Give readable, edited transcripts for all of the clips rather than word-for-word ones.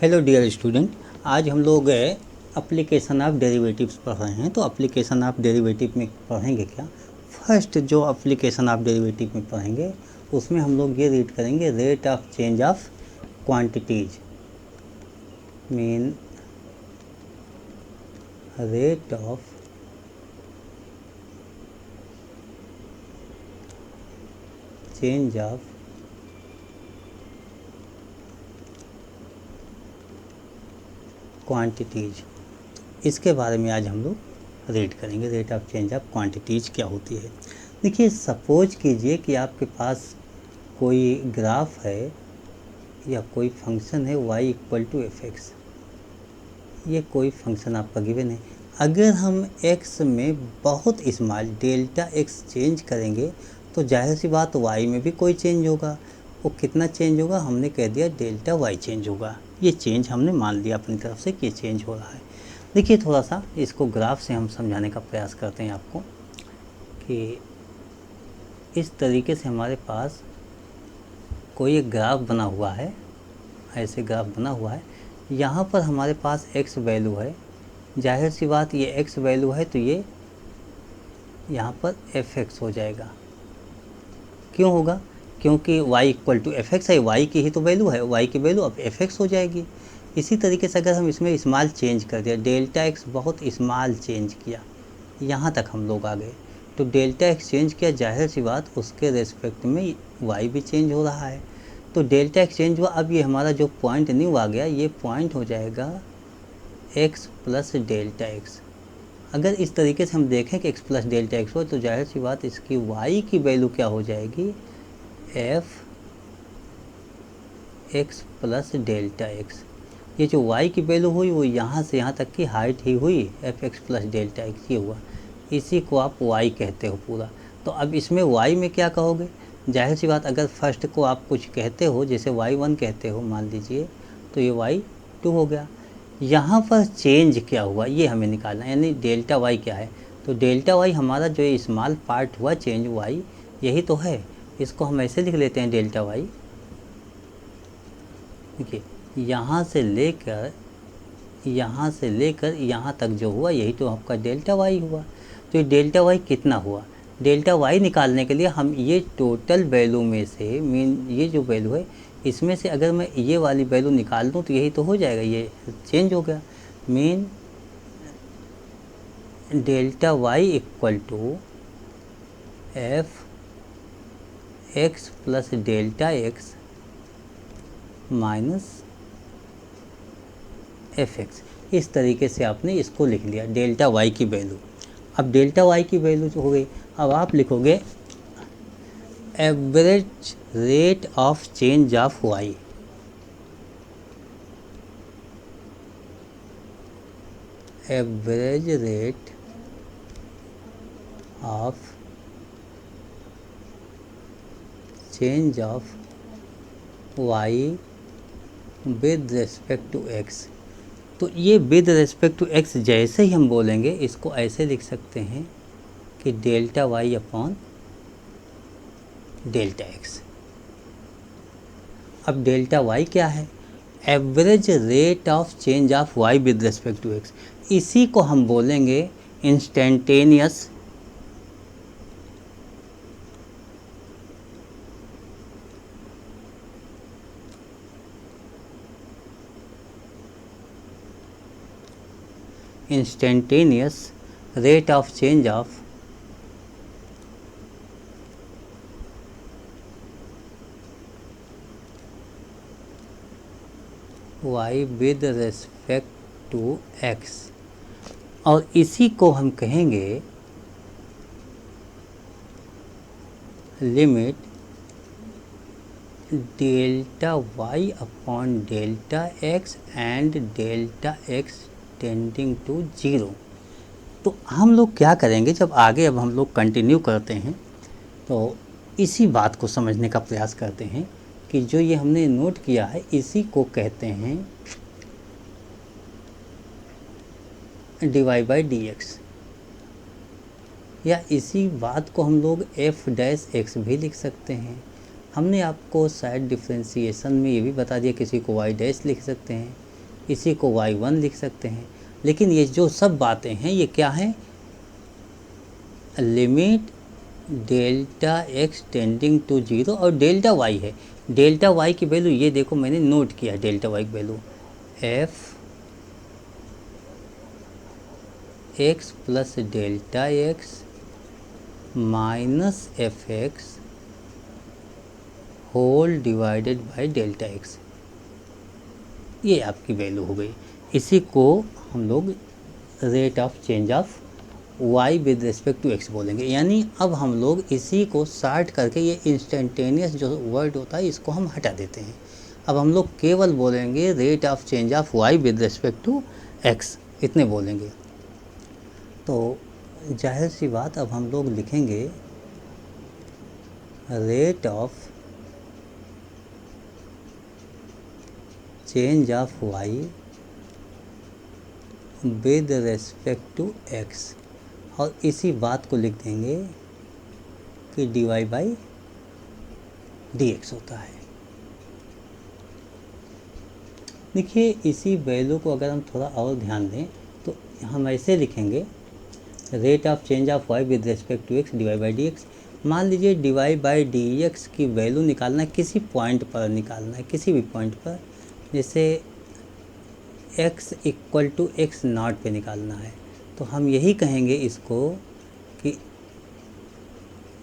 Hello dear student, आज हम लोग एप्लीकेशन ऑफ डेरिवेटिव्स पढ़ रहे हैं। तो एप्लीकेशन ऑफ डेरिवेटिव में पढ़ेंगे क्या? फर्स्ट जो एप्लीकेशन ऑफ डेरिवेटिव में पढ़ेंगे उसमें हम लोग ये रीड करेंगे, rate of change of quantities mean rate of change of quantities. इसके बारे में आज हम लोग रीड करेंगे, rate of change of quantities क्या होती है। देखिए, सपोज कीजिए कि आपके पास कोई ग्राफ है या कोई फंक्शन है y equal to F X. ये कोई फंक्शन आपका गिवन है। अगर हम x में बहुत स्मॉल डेल्टा x चेंज करेंगे तो जाहिर सी बात y में भी कोई चेंज होगा। वो कितना चेंज होगा? हमने कह दिया डेल्टा y चेंज होगा। ये चेंज हमने मान लिया अपनी तरफ से कि ये चेंज हो रहा है। देखिए, थोड़ा सा इसको ग्राफ से हम समझाने का प्रयास करते हैं आपको कि इस तरीके से हमारे पास कोई एक ग्राफ बना हुआ है, ऐसे ग्राफ बना हुआ है। यहाँ पर हमारे पास x वैल्यू है। जाहिर सी बात ये x वैल्यू है तो ये यहाँ पर fx हो जाएगा। क्यों होगा? क्योंकि y equal to F X है, y की ही तो वैल्यू है, y की वैल्यू अब fx हो जाएगी। इसी तरीके से अगर हम इसमें स्मॉल चेंज कर दिया, डेल्टा x बहुत स्मॉल चेंज किया, यहाँ तक हम लोग आ गए, तो डेल्टा x चेंज किया, जाहिर सी बात उसके रेस्पेक्ट में y भी चेंज हो रहा है। तो डेल्टा x चेंज हुआ। अब ये हमारा जो पॉइंट न्यू आ गया, ये पॉइंट हो जाएगा x प्लस डेल्टा x। अगर इस तरीके से हम देखें कि x प्लस डेल्टा x हो तो जाहिर सी बात इसकी y की वैल्यू क्या हो जाएगी? F X plus delta x. ये जो y की वैल्यू हुई वो यहाँ से यहाँ तक की हाइट ही हुई, F X plus delta x ये हुआ। इसी को आप y कहते हो पूरा। तो अब इसमें y में क्या कहोगे? जाहिर सी बात अगर फर्स्ट को आप कुछ कहते हो, जैसे y1 कहते हो मान लीजिए, तो ये y2 हो गया। यहाँ पर चेंज क्या हुआ ये हमें निकालना है, यानी डेल्टा y क्या है। तो डेल्टा y हमारा जो ये स्मॉल पार्ट हुआ चेंज y, यही तो है। इसको हम ऐसे लिख लेते हैं डेल्टा y। देखिए, यहाँ से लेकर यहाँ तक जो हुआ यही तो आपका डेल्टा y हुआ। तो ये डेल्टा y कितना हुआ? डेल्टा y निकालने के लिए हम ये टोटल वैल्यू में से, मीन ये जो वैल्यू है इसमें से अगर मैं ये वाली वैल्यू निकाल दूँ तो यही तो हो जाएगा, ये चेंज हो गया। Mean delta y equal to F X plus delta X minus F X. इस तरीके से आपने इसको लिख लिया, डेल्टा वाई की वैल्यू। अब डेल्टा वाई की वैल्यू जो हो गई, अब आप लिखोगे average rate of change of Y. Average rate of change of y with respect to x। तो ये विद रेस्पेक्ट टू x जैसे ही हम बोलेंगे इसको ऐसे लिख सकते हैं कि delta y upon delta x। अब डेल्टा y क्या है? Average rate of change of y with respect to x। इसी को हम बोलेंगे instantaneous rate of change of y with respect to x। और इसी को हम कहेंगे limit delta y upon delta x and delta x tending to 0। तो हम लोग क्या करेंगे, जब आगे अब हम लोग कंटिन्यू करते हैं तो इसी बात को समझने का प्रयास करते हैं कि जो ये हमने नोट किया है इसी को कहते हैं dy बाई डी एक्स, या इसी बात को हम लोग एफ डैश एक्स भी लिख सकते हैं। हमने आपको शायद डिफ्रेंसीएशन में ये भी बता दिया, किसी को वाई डैश लिख सकते हैं, इसी को y1 लिख सकते हैं। लेकिन ये जो सब बातें हैं ये क्या हैं, limit delta x tending to 0 और डेल्टा y है। डेल्टा y की वैल्यू ये देखो मैंने नोट किया, डेल्टा y की value f x plus delta x minus F X whole divided by delta x, ये आपकी वैल्यू हो गई। इसी को हम लोग rate of change of y with respect to x बोलेंगे। यानी अब हम लोग इसी को शार्ट करके ये इंस्टेंटेनियस जो वर्ड होता है इसको हम हटा देते हैं। अब हम लोग केवल बोलेंगे rate of change of y with respect to x, इतने बोलेंगे। तो जाहिर सी बात अब हम लोग लिखेंगे rate of change of y with respect to x, और इसी बात को लिख देंगे कि dy बाई dx होता है। देखिए इसी वैल्यू को अगर हम थोड़ा और ध्यान दें तो हम ऐसे लिखेंगे rate of change of y with respect to x dy by dx। मान लीजिए dy बाई dx की वैल्यू निकालना है, किसी पॉइंट पर निकालना है, किसी भी पॉइंट पर, जैसे x equal to x naught पे निकालना है। तो हम यही कहेंगे इसको कि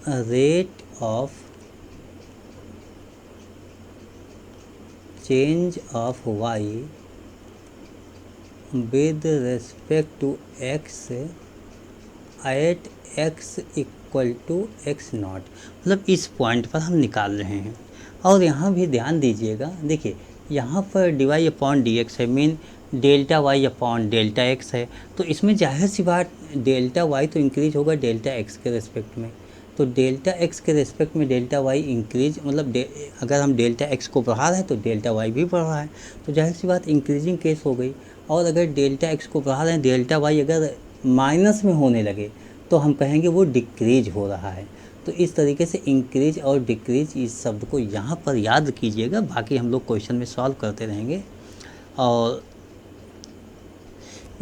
rate of change of y with respect to x at x equal to x naught, मतलब इस पॉइंट पर हम निकाल रहे हैं। और यहाँ भी ध्यान दीजिएगा, देखिए यहाँ पर dy अपॉन dx है, mean delta y upon delta x है। तो इसमें जाहिर सी बात डेल्टा y तो इंक्रीज होगा डेल्टा x के रेस्पेक्ट में। तो डेल्टा x के रेस्पेक्ट में डेल्टा y इंक्रीज, मतलब अगर हम डेल्टा x को बढ़ा रहे हैं तो डेल्टा y भी बढ़ रहा है, तो जाहिर सी बात इंक्रीजिंग केस हो गई। और अगर डेल्टा x को बढ़ा रहे हैं, डेल्टा y अगर माइनस में होने लगे तो हम कहेंगे वो डिक्रीज हो रहा है। तो इस तरीके से इंक्रीज और डिक्रीज इस शब्द को यहाँ पर याद कीजिएगा, बाकी हम लोग क्वेश्चन में सॉल्व करते रहेंगे। और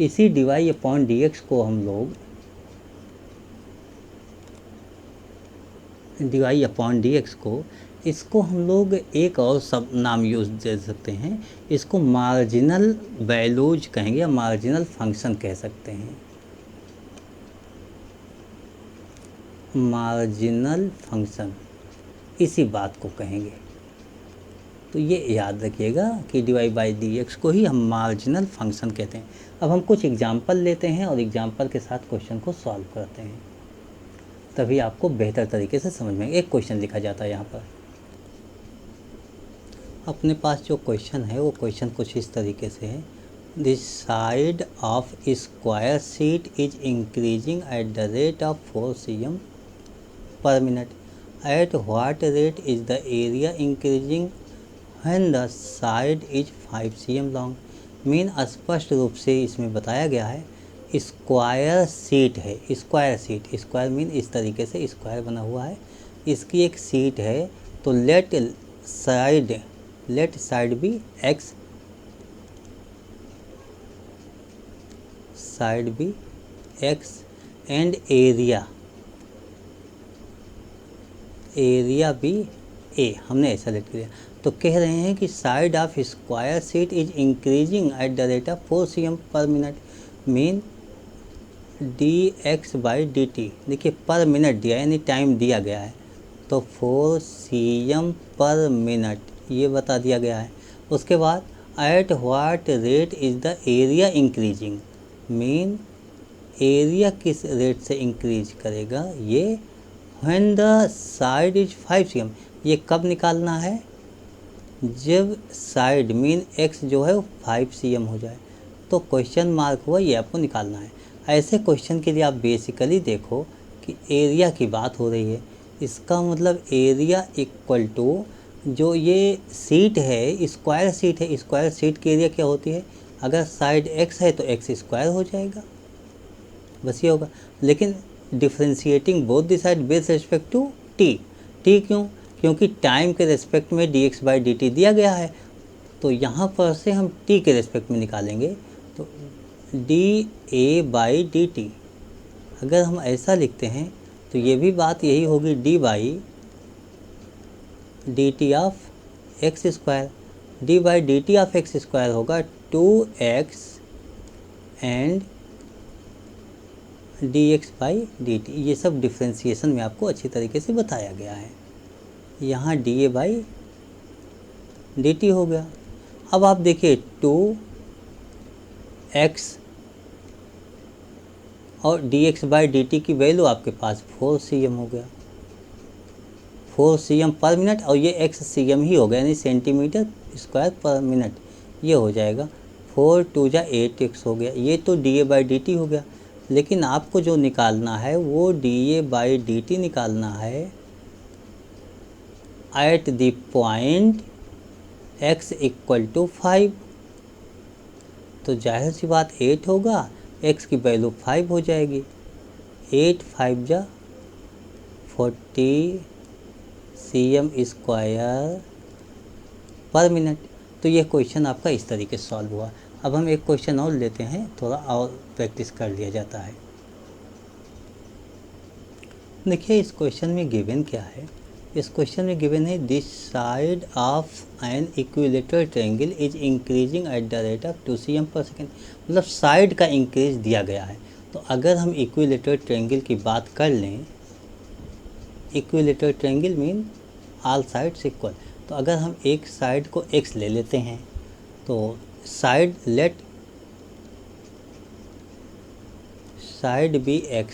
इसी dy अपॉन dx को हम लोग dy अपॉन dx को, इसको हम लोग एक और सब नाम यूज़ दे सकते हैं, इसको मार्जिनल वैल्यूज कहेंगे या मार्जिनल फंक्शन कह सकते हैं। मार्जिनल फंक्शन इसी बात को कहेंगे। तो ये याद रखिएगा कि dy बाई dx को ही हम मार्जिनल फंक्शन कहते हैं। अब हम कुछ एग्जाम्पल लेते हैं और एग्जाम्पल के साथ क्वेश्चन को सॉल्व करते हैं, तभी आपको बेहतर तरीके से समझ में। एक क्वेश्चन लिखा जाता है यहाँ पर, अपने पास जो क्वेश्चन है वो क्वेश्चन कुछ इस तरीके से है, the side of square sheet is increasing at the rate of 4 cm per minute. At what rate is the area increasing when the side is 5 cm long? Mean स्पष्ट रूप से इसमें बताया गया है, स्क्वायर शीट है, स्क्वायर शीट, स्क्वायर मीन इस तरीके से स्क्वायर बना हुआ है, इसकी एक शीट है। तो let side be x, side be x and area भी a, हमने ऐसा लिख दिया। तो कह रहे हैं कि side of square sheet is increasing at the rate of 4 cm पर minute, mean dx by dt। देखिए पर मिनट दिया यानी टाइम दिया गया है, तो 4 cm पर मिनट ये बता दिया गया है। उसके बाद at what rate is the area increasing, mean area किस रेट से इंक्रीज करेगा, ये when the side is 5 cm। ये कब निकालना है, जब साइड मीन x जो है वो 5 cm हो जाए। तो क्वेश्चन मार्क हुआ, ये आपको निकालना है। ऐसे क्वेश्चन के लिए आप बेसिकली देखो कि एरिया की बात हो रही है, इसका मतलब एरिया इक्वल टू जो ये सीट है, स्क्वायर सीट है, स्क्वायर सीट की एरिया क्या होती है, अगर साइड x है तो x स्क्वायर हो जाएगा, बस ये होगा। लेकिन differentiating both the side with respect to t, क्यों, क्योंकि टाइम के रिस्पेक्ट में dx बाई dt दिया गया है। तो यहाँ पर से हम t के रेस्पेक्ट में निकालेंगे, तो dA/dt अगर हम ऐसा लिखते हैं तो ये भी बात यही होगी, d/dt of x square, d/dt of x square होगा 2x एंड dx/dt। ये सब डिफ्रेंसिएशन में आपको अच्छी तरीके से बताया गया है। यहाँ dA/dt हो गया। अब आप देखिए 2x और dx/dt की वैल्यू आपके पास 4 cm हो गया, 4 cm पर मिनट, और ये x cm ही हो गया, यानी सेंटीमीटर स्क्वायर पर मिनट। ये हो जाएगा 4 2 जा 8x हो गया। ये तो dA/dt हो गया, लेकिन आपको जो निकालना है वो dA/dt निकालना है एट द पॉइंट x = 5। तो जाहिर सी बात 8 होगा, x की वैल्यू 5 हो जाएगी। 8 5 जा 40 cm स्क्वायर पर मिनट। तो ये क्वेश्चन आपका इस तरीके से सॉल्व हुआ। अब हम एक क्वेश्चन और लेते हैं, थोड़ा और प्रैक्टिस कर लिया जाता है। देखिए इस क्वेश्चन में गिवन क्या है। इस क्वेश्चन में गिवन है this side of an equilateral triangle is increasing at the rate of 2 cm पर सेकेंड। मतलब साइड का इंक्रीज दिया गया है। तो अगर हम इक्विलेटरल ट्रायंगल की बात कर लें, equilateral triangle mean all sides equal. तो अगर हम एक साइड को x ले लेते हैं, तो side let side be x,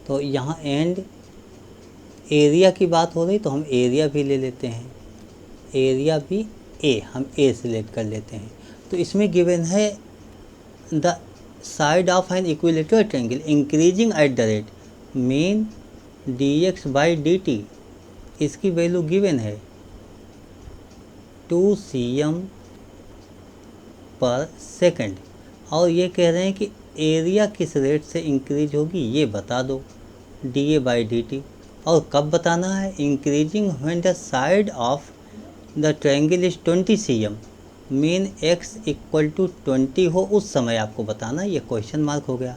तो यहाँ एंड एरिया की बात हो रही, तो हम एरिया भी ले लेते हैं, एरिया भी a, हम a सिलेक्ट कर लेते हैं। तो इसमें गिवन है the side of an equilateral triangle increasing at the rate mean dx/dt, इसकी वैल्यू गिवन है 2 cm पर सेकंड, और ये कह रहे हैं कि एरिया किस रेट से इंक्रीज होगी ये बता दो, dA/dt। और कब बताना है, increasing when the side of the triangle is 20 cm mean x = 20 हो, उस समय आपको बताना। ये क्वेश्चन मार्क हो गया।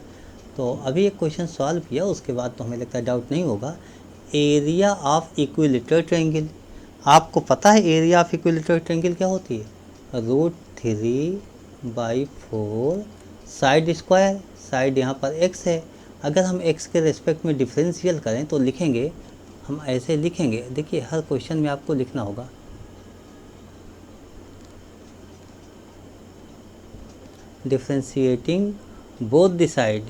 तो अभी एक क्वेश्चन सॉल्व किया, उसके बाद तो हमें लगता है डाउट नहीं होगा। एरिया ऑफ इक्विलेटरल ट्रायंगल, आपको पता है एरिया ऑफ इक्विलेटरल ट्रायंगल क्या होती है, √3/4 साइड स्क्वायर। साइड यहाँ पर x है, अगर हम x के रेस्पेक्ट में डिफरेंशियल करें तो लिखेंगे, हम ऐसे लिखेंगे। देखिए हर क्वेश्चन में आपको लिखना होगा, differentiating both the side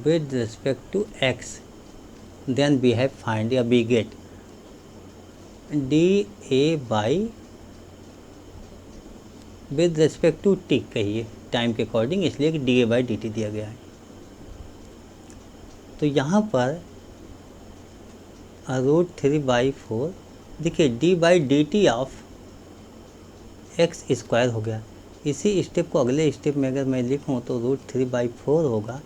with respect to x, then we have find या we get dA/, with respect to t कहिए टाइम के अकॉर्डिंग, इसलिए कि dA/dt दिया गया है। तो यहाँ पर √3/4, देखिए d/dt ऑफ एक्स स्क्वायर हो गया। इसी स्टेप को अगले स्टेप में अगर मैं लिखूँ तो √3/4 होगा,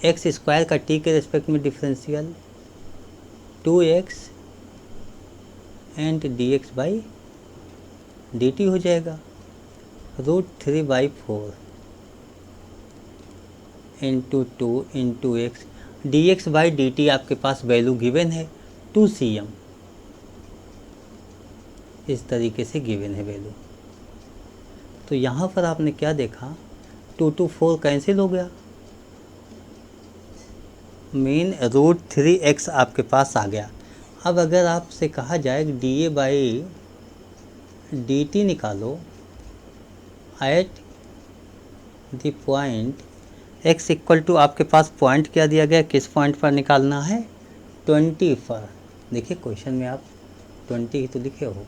एक्स स्क्वायर का टी के रेस्पेक्ट में डिफरेंशियल 2x एंड dx/dt हो जाएगा। √3/4 इंटू 2 इंटू एक्स, dx/dt आपके पास वैल्यू गिवन है 2 cm, इस तरीके से गिवन है वैल्यू। तो यहाँ पर आपने क्या देखा, 2 to 4 कैंसिल हो गया, मीन √3x आपके पास आ गया। अब अगर आपसे कहा जाए dA/dt निकालो एट द पॉइंट x = आपके पास पॉइंट क्या दिया गया, किस पॉइंट पर निकालना है, 20 पर। देखिए क्वेश्चन में आप 20 ही तो लिखे हो।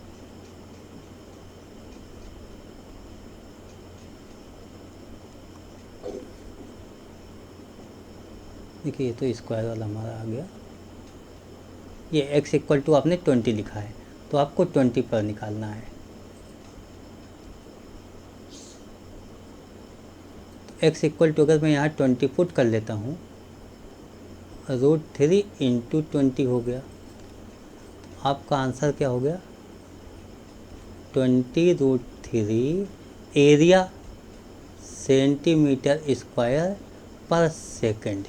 देखिए ये तो स्क्वायर वाला हमारा आ गया, ये x = आपने 20 लिखा है, तो आपको 20 पर निकालना है। x = अगर मैं यहाँ 20 पुट कर लेता हूँ, √3 इंटू 20 हो गया। आपका आंसर क्या हो गया? 20√3 एरिया सेंटीमीटर स्क्वायर पर सेकंड।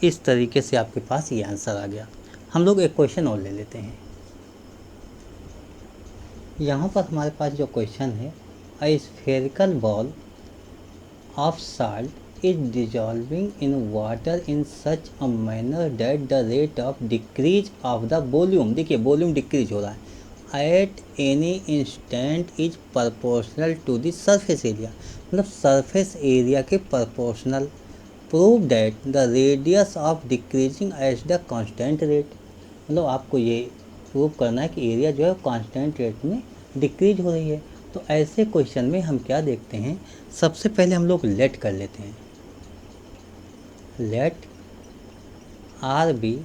इस तरीके से आपके पास ये आंसर आ गया। हम लोग एक क्वेश्चन और ले लेते हैं। यहाँ पर हमारे पास जो क्वेश्चन है, a spherical ball of salt is dissolving in water in such a manner that the rate of decrease of the volume, देखिए वॉल्यूम डिक्रीज हो रहा है, at any instant is proportional to the surface area, मतलब surface area के proportional. Prove that the radius of decreasing at the constant rate, मतलब आपको ये prove करना है कि एरिया जो है कांस्टेंट रेट में डिक्रीज हो रही है। तो ऐसे क्वेश्चन में हम क्या देखते हैं, सबसे पहले हम लोग लेट कर लेते हैं। Let R be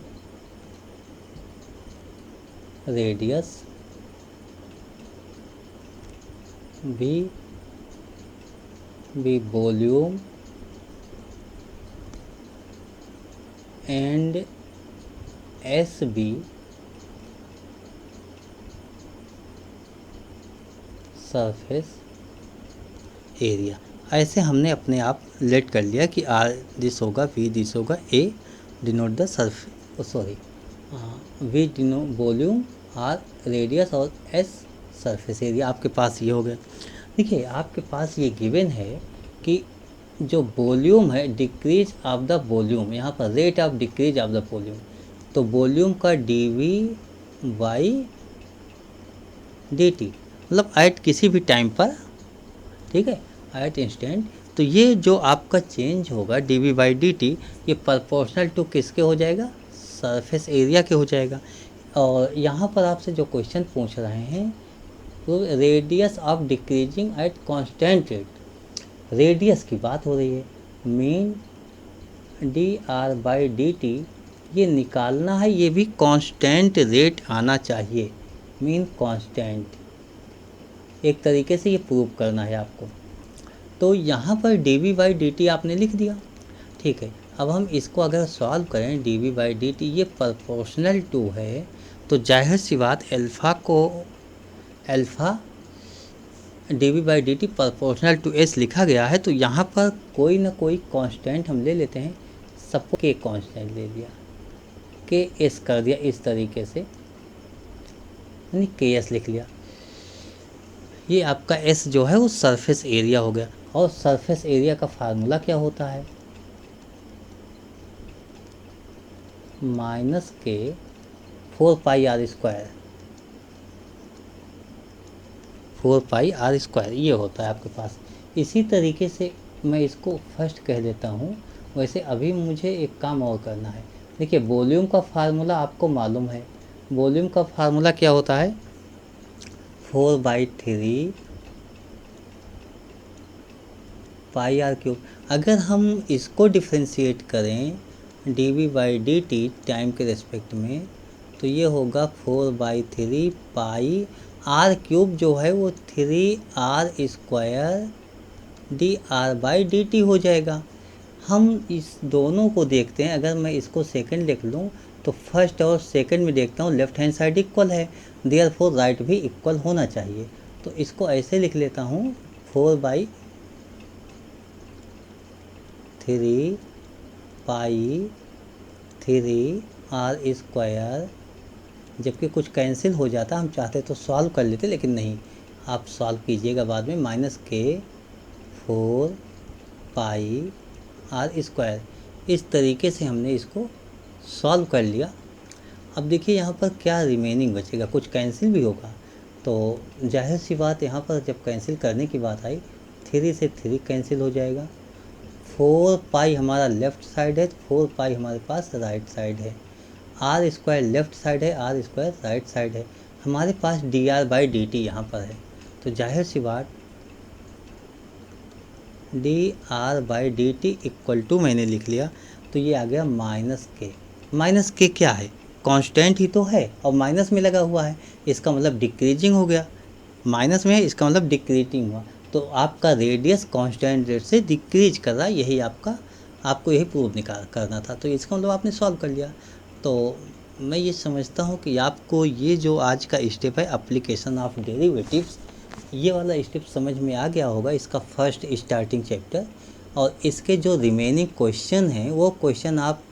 radius, be volume and S be surface area. ऐसे हमने अपने आप लेट कर लिया कि आर दिस होगा, वी दिस होगा, A denote the V denote volume, R radius और एस सरफेस एरिया। आपके पास ये हो गया। देखिए आपके पास ये गिवन है कि जो वॉल्यूम है, डिक्रीज ऑफ द वॉल्यूम, यहाँ पर rate of decrease of the volume, तो वॉल्यूम का dV/dt, मतलब एट किसी भी टाइम पर, ठीक है, एट इंस्टेंट। तो ये जो आपका चेंज होगा dV/dt, ये प्रोपोर्शनल टू किसके हो जाएगा? सरफेस एरिया के हो जाएगा। और यहाँ पर आपसे जो क्वेश्चन पूछ रहे हैं, तो radius of decreasing at constant rate, radius की बात हो रही है, मीन dR/dt ये निकालना है, ये भी कांस्टेंट रेट आना चाहिए, मीन कांस्टेंट, एक तरीके से ये प्रूव करना है आपको। तो यहाँ पर dV/dt आपने लिख दिया, ठीक है। अब हम इसको अगर सॉल्व करें, dV/dt ये प्रोपोर्शनल टू है, तो जाहिर सी बात alpha dV/dt proportional to s लिखा गया है, तो यहाँ पर कोई ना कोई कांस्टेंट हम ले लेते हैं। सपोज के कांस्टेंट ले लिया, के एस कर दिया इस तरीके से, यानी के एस लिख लिया। ये आपका एस जो है वो सरफेस एरिया हो गया। और सरफेस एरिया का फार्मूला क्या होता है? -k 4πr², 4πr², ये होता है आपके पास। इसी तरीके से मैं इसको फर्स्ट कह देता हूँ। वैसे अभी मुझे एक काम और करना है। देखिए वॉल्यूम का फार्मूला आपको मालूम है, वॉल्यूम का फार्मूला क्या होता है? 4/3 πr³। अगर हम इसको डिफ्रेंशिएट करें dV/dt टाइम के रेस्पेक्ट में, तो ये होगा 4/3 πr³ जो है वो 3r² dR/dt हो जाएगा। हम इस दोनों को देखते हैं, अगर मैं इसको सेकंड लिख लूँ तो फर्स्ट और सेकंड में देखता हूँ लेफ्ट हैंड साइड इक्वल है, देयरफॉर राइट भी इक्वल होना चाहिए। तो इसको ऐसे लिख लेता हूँ 4/3 π3r², जबकि कुछ कैंसिल हो जाता, हम चाहते तो सॉल्व कर लेते, लेकिन नहीं, आप सॉल्व कीजिएगा बाद में। -k 4πr², इस तरीके से हमने इसको सॉल्व कर लिया। अब देखिए यहाँ पर क्या रिमेनिंग बचेगा, कुछ कैंसिल भी होगा, तो जाहिर सी बात यहाँ पर जब कैंसिल करने की बात आई, 3 से 3 कैंसिल हो जाएगा। 4π हमारा लेफ़्ट साइड है, 4π हमारे पास राइट साइड है, r² लेफ़्ट साइड है, r² राइट साइड है, हमारे पास dR/dt यहाँ पर है। तो जाहिर सी बात dR/dt इक्वल टू मैंने लिख लिया, तो ये आ गया -k क्या है? कांस्टेंट ही तो है और माइनस में लगा हुआ है, इसका मतलब डिक्रीजिंग हो गया। माइनस में है, इसका मतलब डिक्रीजिंग हुआ। तो आपका रेडियस कांस्टेंट रेट से डिक्रीज कर रहा है, यही आपका आपको यही प्रूव निकाल करना था, तो इसका मतलब आपने सॉल्व कर लिया। तो मैं ये समझता हूँ कि आपको ये जो आज का स्टेप है एप्लीकेशन ऑफ डेरिवेटिव्स, ये वाला स्टेप समझ में आ गया होगा, इसका फर्स्ट स्टार्टिंग चैप्टर। और इसके जो रिमेनिंग क्वेश्चन हैं वो क्वेश्चन आप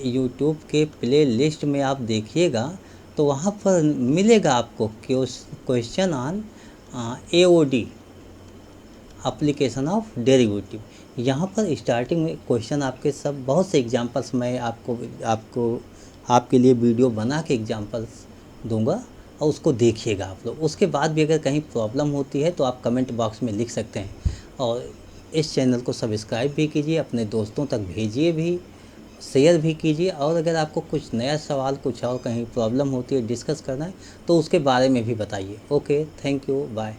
यूट्यूब के प्ले लिस्ट में आप देखिएगा, तो वहाँ पर मिलेगा आपको question on AOD, application of derivative. यहाँ पर स्टार्टिंग में क्वेश्चन आपके सब बहुत से एग्जांपल्स मैं आपको आपके लिए वीडियो बना के एग्जांपल्स दूंगा, और उसको देखिएगा आप लोग। उसके बाद भी अगर कहीं प्रॉब्लम होती है तो आप कमेंट बॉक्स में लिख सकते हैं। और इस चैनल को सब्सक्राइब भी कीजिए, अपने दोस्तों तक भेजिए भी, शेयर भी कीजिए। और अगर आपको कुछ नया सवाल, कुछ और कहीं प्रॉब्लम होती है, डिस्कस करना है, तो उसके बारे में भी बताइए। Okay, thank you, bye.